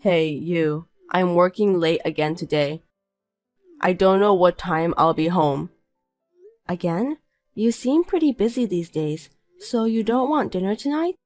Hey, you. I'm working late again today. I don't know what time I'll be home. Again? You seem pretty busy these days, so you don't want dinner tonight?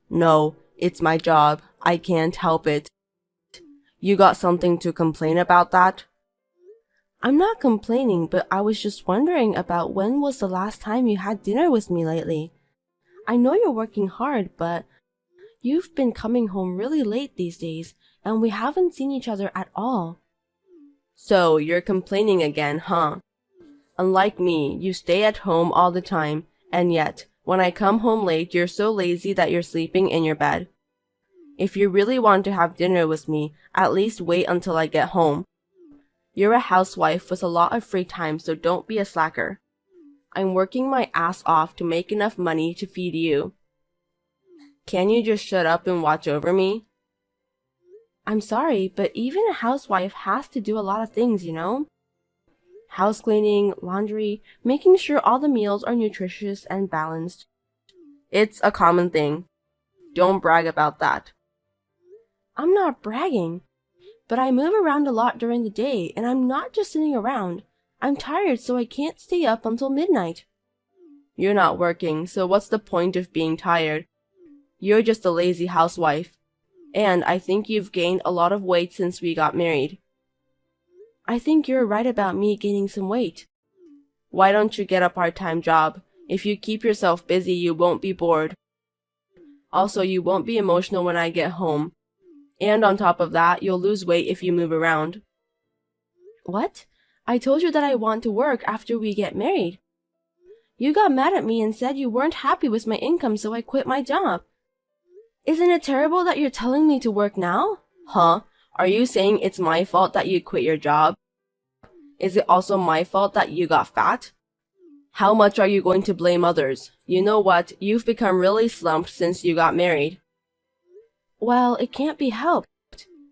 No, it's my job. I can't help it. You got something to complain about that? I'm not complaining, but I was just wondering about when was the last time you had dinner with me lately. I know you're working hard, but you've been coming home really late these days, and we haven't seen each other at all. So, you're complaining again, huh? Unlike me, you stay at home all the time, and yet, when I come home late, you're so lazy that you're sleeping in your bed. If you really want to have dinner with me, at least wait until I get home. You're a housewife with a lot of free time, so don't be a slacker. I'm working my ass off to make enough money to feed you. Can you just shut up and watch over me? I'm sorry, but even a housewife has to do a lot of things, you know? House cleaning, laundry, making sure all the meals are nutritious and balanced. It's a common thing. Don't brag about that. I'm not bragging, but I move around a lot during the day, and I'm not just sitting around. I'm tired, so I can't stay up until midnight. You're not working, so what's the point of being tired? You're just a lazy housewife. And I think you've gained a lot of weight since we got married. I think you're right about me gaining some weight. Why don't you get a part-time job? If you keep yourself busy, you won't be bored. Also, you won't be emotional when I get home. And on top of that, you'll lose weight if you move around. What? I told you that I want to work after we get married. You got mad at me and said you weren't happy with my income, so I quit my job. Isn't it terrible that you're telling me to work now? Huh? Are you saying it's my fault that you quit your job? Is it also my fault that you got fat? How much are you going to blame others? You know what? You've become really slumped since you got married. Well, it can't be helped.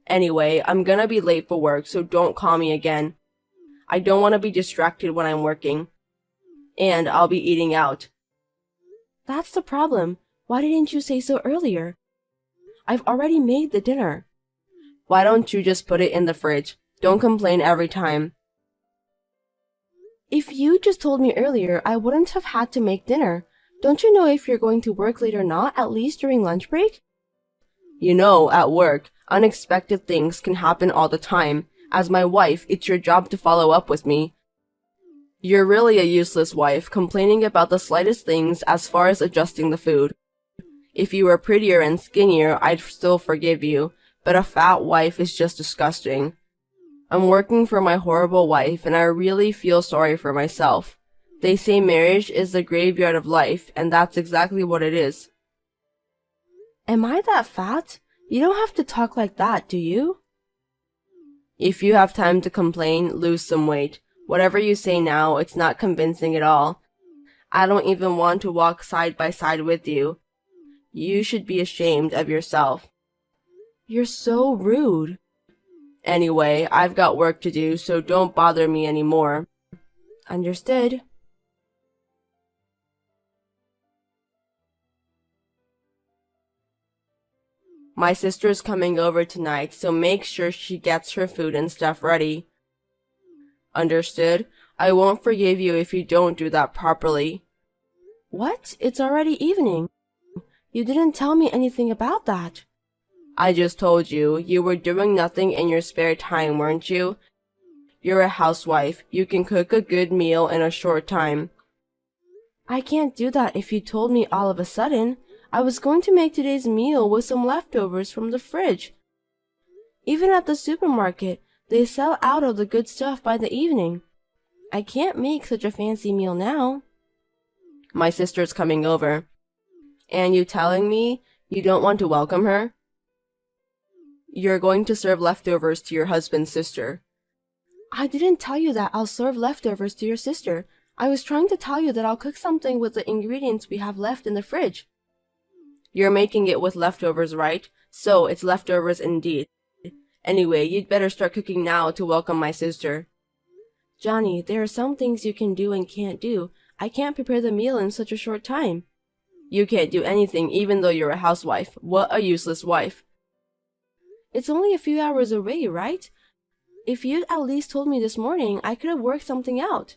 Anyway, I'm gonna be late for work, so don't call me again. I don't want to be distracted when I'm working. And I'll be eating out. That's the problem. Why didn't you say so earlier? I've already made the dinner. Why don't you just put it in the fridge? Don't complain every time. If you just told me earlier, I wouldn't have had to make dinner. Don't you know if you're going to work late or not, at least during lunch break? You know, at work, unexpected things can happen all the time. As my wife, it's your job to follow up with me. You're really a useless wife, complaining about the slightest things as far as adjusting the food. If you were prettier and skinnier, I'd still forgive you, but a fat wife is just disgusting. I'm working for my horrible wife, and I really feel sorry for myself. They say marriage is the graveyard of life, and that's exactly what it is. Am I that fat? You don't have to talk like that, do you? If you have time to complain, lose some weight. Whatever you say now, it's not convincing at all. I don't even want to walk side by side with you. You should be ashamed of yourself. You're so rude. Anyway, I've got work to do, so don't bother me anymore. Understood. My sister's coming over tonight, so make sure she gets her food and stuff ready. Understood? I won't forgive you if you don't do that properly. What? It's already evening. You didn't tell me anything about that. I just told you, you were doing nothing in your spare time, weren't you? You're a housewife. You can cook a good meal in a short time. I can't do that if you told me all of a sudden. I was going to make today's meal with some leftovers from the fridge. Even at the supermarket, they sell out of the good stuff by the evening. I can't make such a fancy meal now. My sister's coming over. And you telling me you don't want to welcome her? You're going to serve leftovers to your husband's sister. I didn't tell you that I'll serve leftovers to your sister. I was trying to tell you that I'll cook something with the ingredients we have left in the fridge. You're making it with leftovers, right? So it's leftovers indeed. Anyway, you'd better start cooking now to welcome my sister. Johnny, there are some things you can do and can't do. I can't prepare the meal in such a short time. You can't do anything even though you're a housewife. What a useless wife. It's only a few hours away, right? If you'd at least told me this morning, I could have worked something out.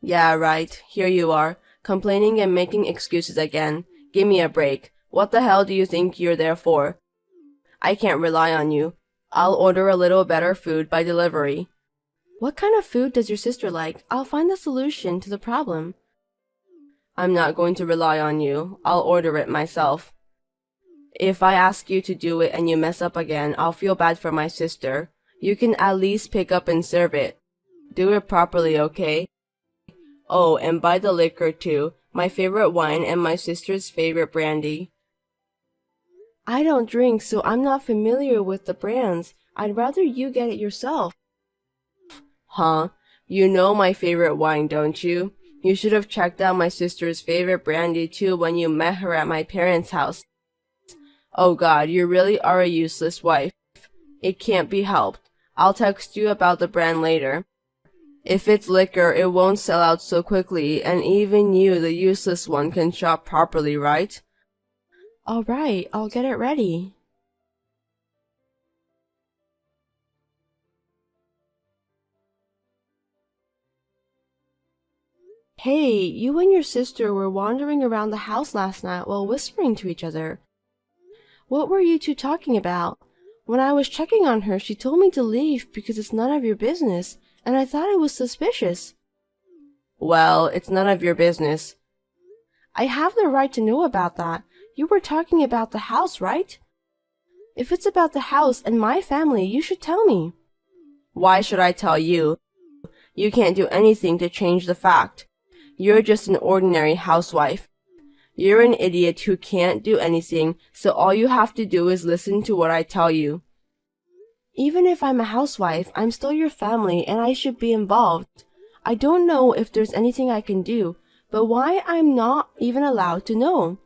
Yeah, right. Here you are, complaining and making excuses again. Give me a break. What the hell do you think you're there for? I can't rely on you. I'll order a little better food by delivery. What kind of food does your sister like? I'll find the solution to the problem. I'm not going to rely on you. I'll order it myself. If I ask you to do it and you mess up again, I'll feel bad for my sister. You can at least pick up and serve it. Do it properly, okay? Oh, and buy the liquor too. My favorite wine and my sister's favorite brandy. I don't drink, so I'm not familiar with the brands. I'd rather you get it yourself. Huh? You know my favorite wine, don't you? You should have checked out my sister's favorite brandy too when you met her at my parents' house. Oh God, you really are a useless wife. It can't be helped. I'll text you about the brand later. If it's liquor, it won't sell out so quickly, and even you, the useless one, can shop properly, right? All right, I'll get it ready. Hey, you and your sister were wandering around the house last night while whispering to each other. What were you two talking about? When I was checking on her, she told me to leave because it's none of your business, and I thought it was suspicious. Well, it's none of your business. I have the right to know about that. You were talking about the house, right? If it's about the house and my family, you should tell me. Why should I tell you? You can't do anything to change the fact. You're just an ordinary housewife. You're an idiot who can't do anything, so all you have to do is listen to what I tell you. Even if I'm a housewife, I'm still your family and I should be involved. I don't know if there's anything I can do, but why I'm not even allowed to know.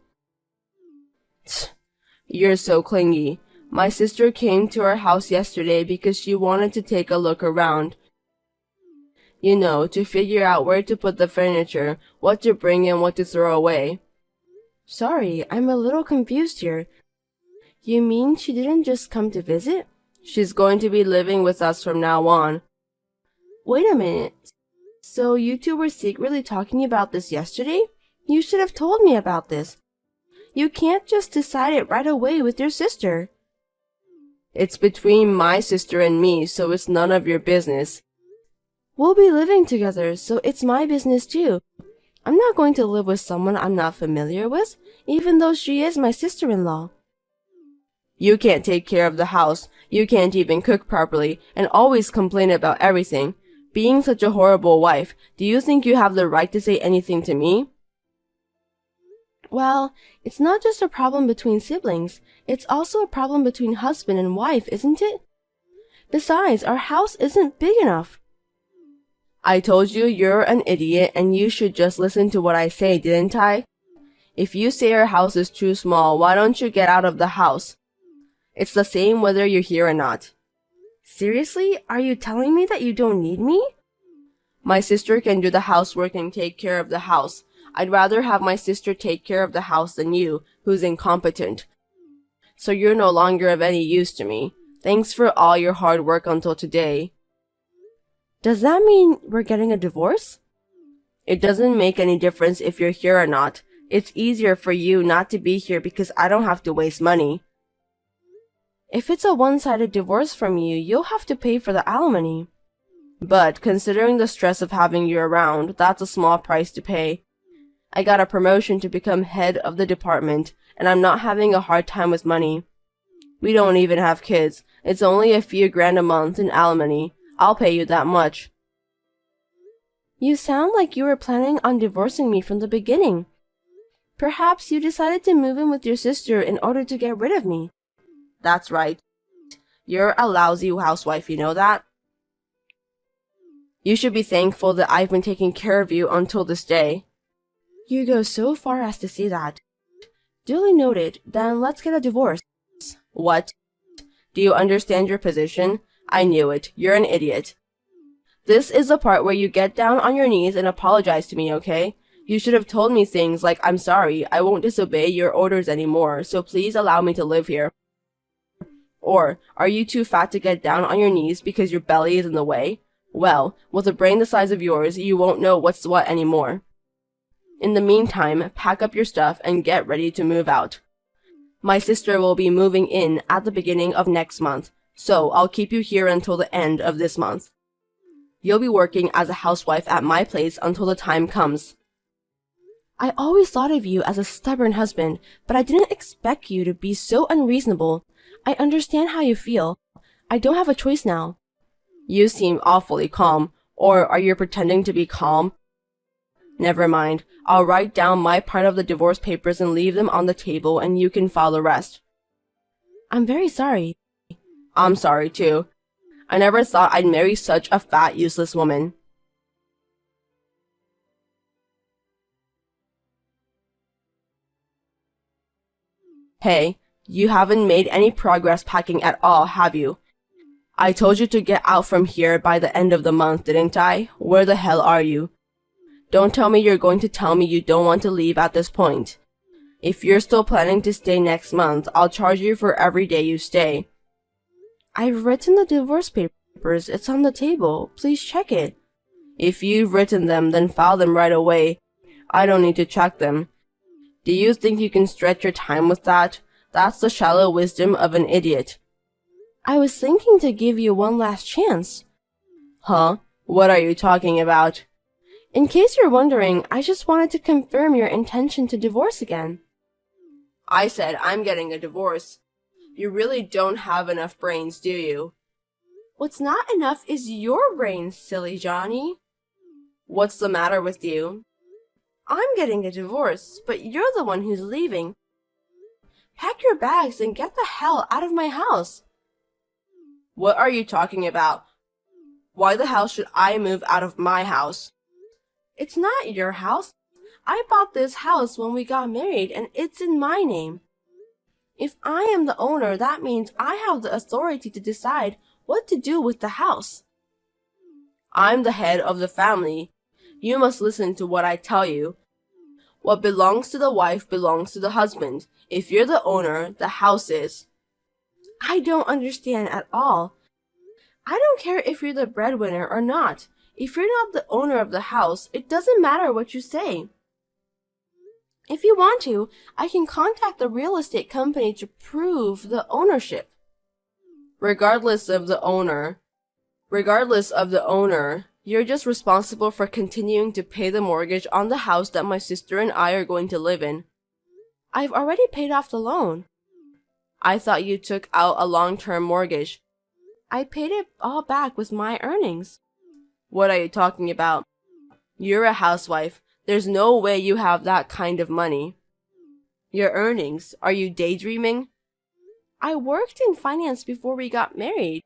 You're so clingy. My sister came to our house yesterday because she wanted to take a look around. You know, to figure out where to put the furniture, what to bring and what to throw away. Sorry, I'm a little confused here. You mean she didn't just come to visit? She's going to be living with us from now on. Wait a minute. So you two were secretly talking about this yesterday? You should have told me about this. You can't just decide it right away with your sister. It's between my sister and me, so it's none of your business. We'll be living together, so it's my business too. I'm not going to live with someone I'm not familiar with, even though she is my sister-in-law. You can't take care of the house, you can't even cook properly, and always complain about everything. Being such a horrible wife, do you think you have the right to say anything to me? Well, it's not just a problem between siblings, it's also a problem between husband and wife, isn't it? Besides, our house isn't big enough. I told you you're an idiot and you should just listen to what I say, didn't I? If you say our house is too small, why don't you get out of the house? It's the same whether you're here or not. Seriously? Are you telling me that you don't need me? My sister can do the housework and take care of the house. I'd rather have my sister take care of the house than you, who's incompetent. So you're no longer of any use to me. Thanks for all your hard work until today. Does that mean we're getting a divorce? It doesn't make any difference if you're here or not. It's easier for you not to be here because I don't have to waste money. If it's a one-sided divorce from you, you'll have to pay for the alimony. But considering the stress of having you around, that's a small price to pay. I got a promotion to become head of the department, and I'm not having a hard time with money. We don't even have kids. It's only a few grand a month in alimony. I'll pay you that much. You sound like you were planning on divorcing me from the beginning. Perhaps you decided to move in with your sister in order to get rid of me. That's right. You're a lousy housewife, you know that? You should be thankful that I've been taking care of you until this day. You go so far as to say that. Duly noted. Then let's get a divorce. What? Do you understand your position? I knew it. You're an idiot. This is the part where you get down on your knees and apologize to me, okay? You should have told me things like, I'm sorry, I won't disobey your orders anymore, so please allow me to live here. Or, are you too fat to get down on your knees because your belly is in the way? Well, with a brain the size of yours, you won't know what's what anymore. In the meantime, pack up your stuff and get ready to move out. My sister will be moving in at the beginning of next month, so I'll keep you here until the end of this month. You'll be working as a housewife at my place until the time comes. I always thought of you as a stubborn husband, but I didn't expect you to be so unreasonable. I understand how you feel. I don't have a choice now. You seem awfully calm. Or are you pretending to be calm? Never mind. I'll write down my part of the divorce papers and leave them on the table and you can file the rest. I'm very sorry. I'm sorry too. I never thought I'd marry such a fat, useless woman. Hey, you haven't made any progress packing at all, have you? I told you to get out from here by the end of the month, didn't I? Where the hell are you? Don't tell me you're going to tell me you don't want to leave at this point. If you're still planning to stay next month, I'll charge you for every day you stay. I've written the divorce papers. It's on the table. Please check it. If you've written them, then file them right away. I don't need to check them. Do you think you can stretch your time with that? That's the shallow wisdom of an idiot. I was thinking to give you one last chance. Huh? What are you talking about? In case you're wondering, I just wanted to confirm your intention to divorce again. I said I'm getting a divorce. You really don't have enough brains, do you? What's not enough is your brains, silly Johnny. What's the matter with you? I'm getting a divorce, but you're the one who's leaving. Pack your bags and get the hell out of my house. What are you talking about? Why the hell should I move out of my house? It's not your house. I bought this house when we got married and it's in my name. If I am the owner, that means I have the authority to decide what to do with the house. I'm the head of the family. You must listen to what I tell you. What belongs to the wife belongs to the husband. If you're the owner, the house is. I don't understand at all. I don't care if you're the breadwinner or not. If you're not the owner of the house, it doesn't matter what you say. If you want to, I can contact the real estate company to prove the ownership. Regardless of the owner, you're just responsible for continuing to pay the mortgage on the house that my sister and I are going to live in. I've already paid off the loan. I thought you took out a long-term mortgage. I paid it all back with my earnings. What are you talking about? You're a housewife. There's no way you have that kind of money. Your earnings? Are you daydreaming? I worked in finance before we got married.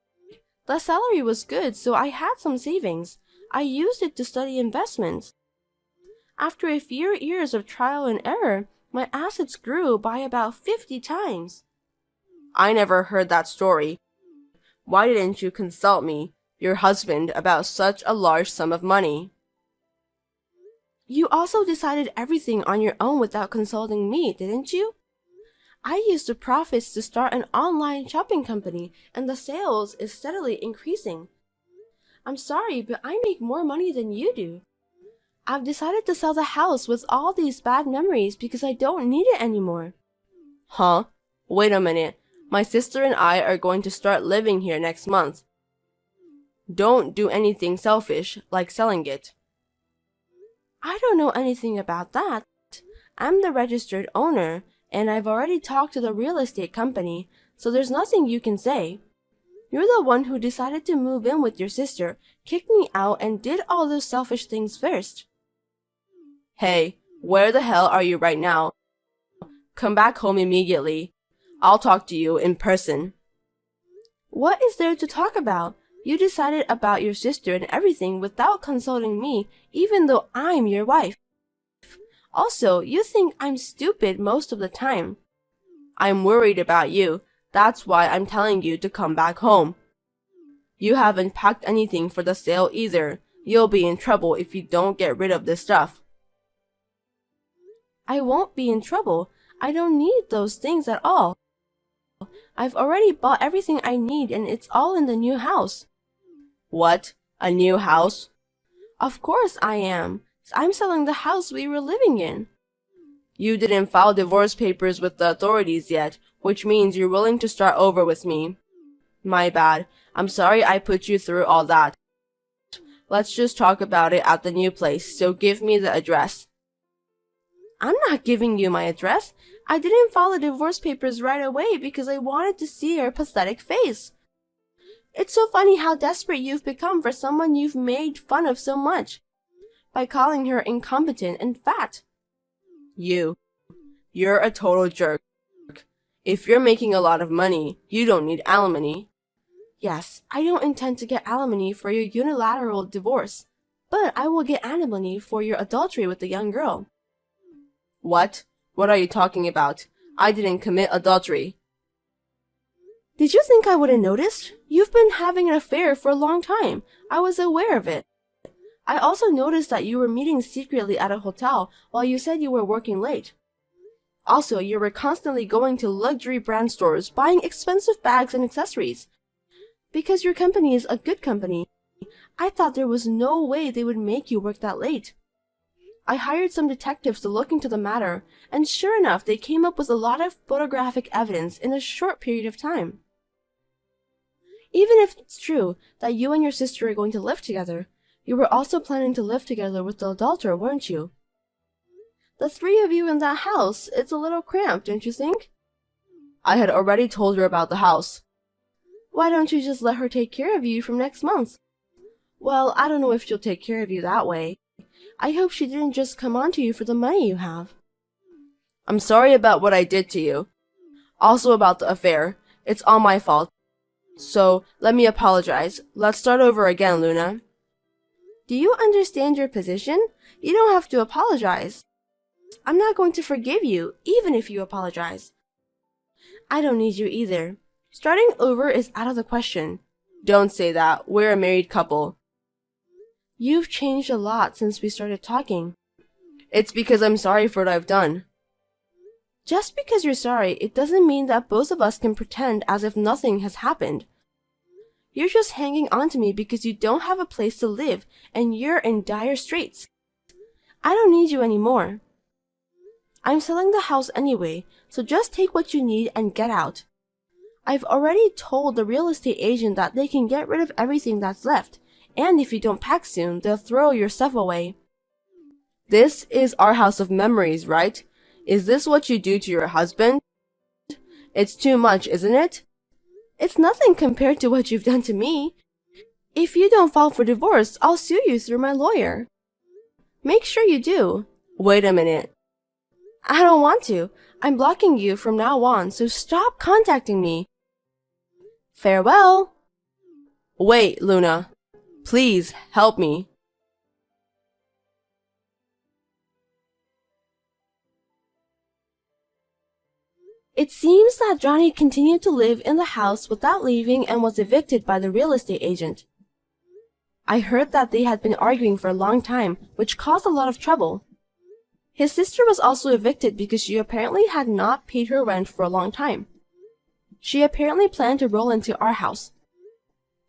The salary was good, so I had some savings. I used it to study investments. After a few years of trial and error, my assets grew by about 50 times. I never heard that story. Why didn't you consult me, your husband, about such a large sum of money? You also decided everything on your own without consulting me, didn't you? I used the profits to start an online shopping company, and the sales is steadily increasing. I'm sorry, but I make more money than you do. I've decided to sell the house with all these bad memories because I don't need it anymore. Huh? Wait a minute. My sister and I are going to start living here next month. Don't do anything selfish, like selling it. I don't know anything about that. I'm the registered owner, and I've already talked to the real estate company, so there's nothing you can say. You're the one who decided to move in with your sister, kicked me out, and did all those selfish things first. Hey, where the hell are you right now? Come back home immediately. I'll talk to you in person. What is there to talk about? You decided about your sister and everything without consulting me, even though I'm your wife. Also, you think I'm stupid most of the time. I'm worried about you. That's why I'm telling you to come back home. You haven't packed anything for the sale either. You'll be in trouble if you don't get rid of this stuff. I won't be in trouble. I don't need those things at all. I've already bought everything I need and it's all in the new house. What? A new house? Of course I am. I'm selling the house we were living in. You didn't file divorce papers with the authorities yet, which means you're willing to start over with me. My bad. I'm sorry I put you through all that. Let's just talk about it at the new place, so give me the address. I'm not giving you my address. I didn't file the divorce papers right away because I wanted to see your pathetic face. It's so funny how desperate you've become for someone you've made fun of so much by calling her incompetent and fat. You're a total jerk. If you're making a lot of money, you don't need alimony. Yes, I don't intend to get alimony for your unilateral divorce, but I will get alimony for your adultery with the young girl. What? What are you talking about? I didn't commit adultery. Did you think I wouldn't notice? You've been having an affair for a long time. I was aware of it. I also noticed that you were meeting secretly at a hotel while you said you were working late. Also, you were constantly going to luxury brand stores buying expensive bags and accessories. Because your company is a good company, I thought there was no way they would make you work that late. I hired some detectives to look into the matter, and sure enough, they came up with a lot of photographic evidence in a short period of time. Even if it's true that you and your sister are going to live together, you were also planning to live together with the adulterer, weren't you? The three of you in that house, it's a little cramped, don't you think? I had already told her about the house. Why don't you just let her take care of you from next month? Well, I don't know if she'll take care of you that way. I hope she didn't just come on to you for the money you have. I'm sorry about what I did to you. Also about the affair. It's all my fault. So, let me apologize. Let's start over again, Luna. Do you understand your position? You don't have to apologize. I'm not going to forgive you, even if you apologize. I don't need you either. Starting over is out of the question. Don't say that. We're a married couple. You've changed a lot since we started talking. It's because I'm sorry for what I've done. Just because you're sorry, it doesn't mean that both of us can pretend as if nothing has happened. You're just hanging on to me because you don't have a place to live and you're in dire straits. I don't need you anymore. I'm selling the house anyway, so just take what you need and get out. I've already told the real estate agent that they can get rid of everything that's left, and if you don't pack soon, they'll throw your stuff away. This is our house of memories, right? Is this what you do to your husband? It's too much, isn't it? It's nothing compared to what you've done to me. If you don't file for divorce, I'll sue you through my lawyer. Make sure you do. Wait a minute. I don't want to. I'm blocking you from now on, so stop contacting me. Farewell. Wait, Luna. Please, help me. It seems that Johnny continued to live in the house without leaving and was evicted by the real estate agent. I heard that they had been arguing for a long time, which caused a lot of trouble. His sister was also evicted because she apparently had not paid her rent for a long time. She apparently planned to roll into our house.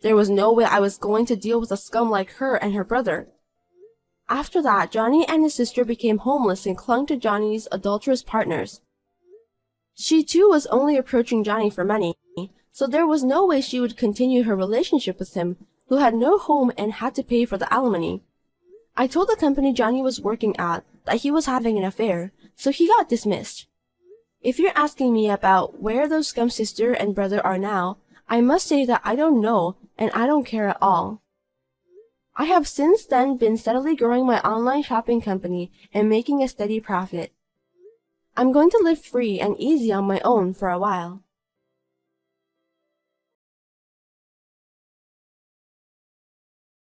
There was no way I was going to deal with a scum like her and her brother. After that, Johnny and his sister became homeless and clung to Johnny's adulterous partners. She too was only approaching Johnny for money, so there was no way she would continue her relationship with him, who had no home and had to pay for the alimony. I told the company Johnny was working at that he was having an affair, so he got dismissed. If you're asking me about where those scum sister and brother are now, I must say that I don't know and I don't care at all. I have since then been steadily growing my online shopping company and making a steady profit. I'm going to live free and easy on my own for a while.